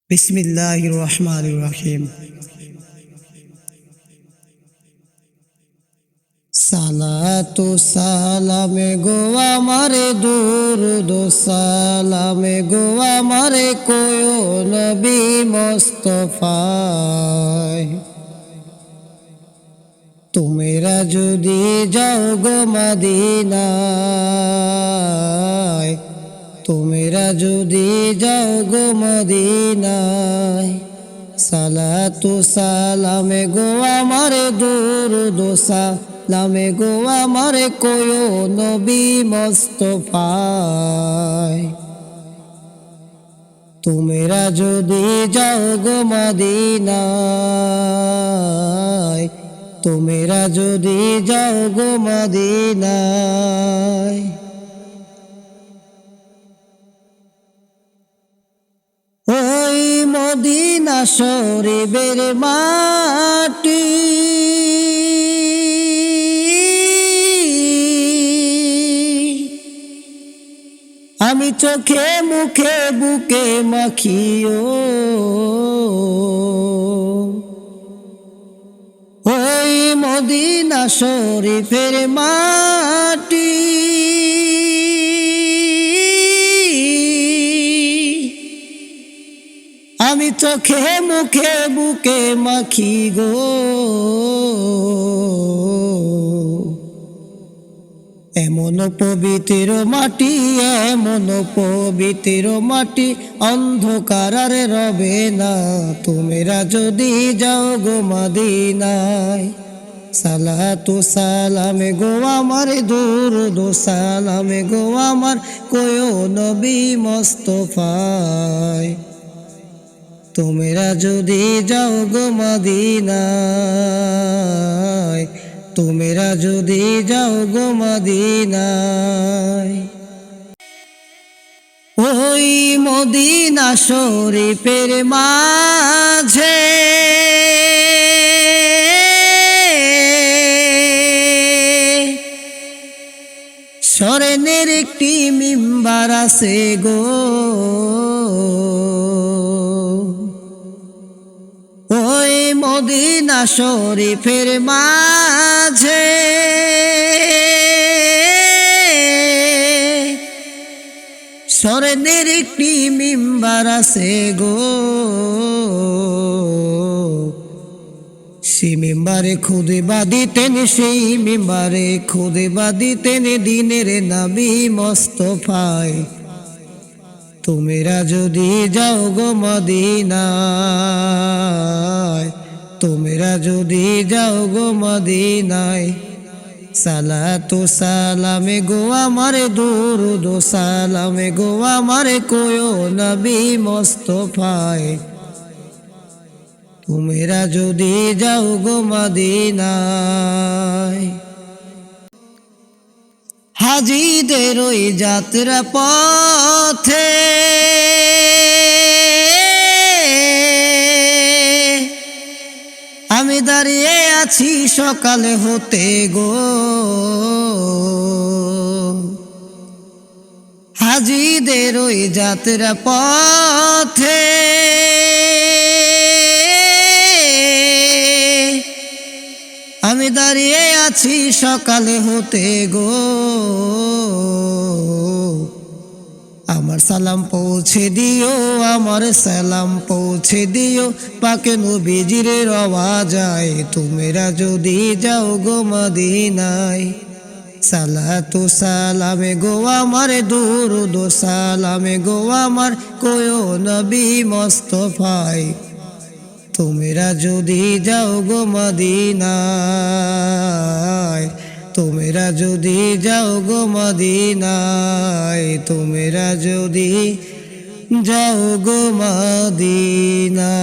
বিসমিল্লাহির রহমানির রহিম। সালাতু সালামে গো আমারে দুরুদ সালামে গো আমারে কোয় নবী মুস্তাফায়। তোমরা যদি যাও গো মদিনায়, তোমরা যদি যাও গো মদিনায়, সালাতু সালামে গো আমারে দুরুদ সালামে গো আমারে কোয় নবী মুস্তাফায়। তোমরা যদি যাও গো মদিনায়, তোমরা যদি যাও গো মদিনায়। ওই মদিনা শরীফের মাটি আমি চোখে মুখে বুকে মাখিও। ওই মদিনা শরীফের মাটি আমি চোখে মুখে বুকে মাখি গো। এমন পবিত্র মাটি, এমন পবিত্র মাটি অন্ধকার আর রবে না, তোমরা যদি যাও গো মদিনায়। সালাতু সালামে গো আমার দুরুদ সালামে গো আমার কোয় নবী মুস্তাফায়। তোমরা যদি যাও গো মদিনায়, তোমরা যদি যাও গো মদিনায়। ওই মদিনা শরীফের মাঝে স্বর্ণের একটি মিম্বার আছে গো। ওই মদিনা শরীফের মাঝে স্বর্ণের একটি মিম্বার আছে গো। সেই মিম্বারে খুদবা দিতেন, সেই মিম্বারে খুদবা দিতেন দিনের নবী মুস্তাফায়। তোমরা যদি যাও গো মদিনায়, তোমরা যদি যাও গো মদিনায়। সালাতু সালামে গো আমার দুরুদ সালামে গো আমার কোয় নবী মুস্তাফায়। তোমরা যদি যাও গো মদিনায়। হাজিদের ওই যাত্রা পথে আমি দাঁড়িয়ে আছি সকালে হতে গো। হাজিদের ওই যাত্রা পথে আমি দাঁড়িয়ে আছি সকালে হতে গো। আমার সালাম পৌঁছে দিও, আমার সালাম পৌঁছে দিও পাকে নবীজির আওয়াজায়। তোমরা যদি যাও গো মদিনায়। সালাতু সালামে গো আমার দুরুদ সালামে গো আমার কোয় নবী মুস্তাফায়। তোমরা যদি যাও গো মদিনায়, তোমরা যদি যাও গো মদিনায়, তোমরা যদি যাও গো মদিনায়।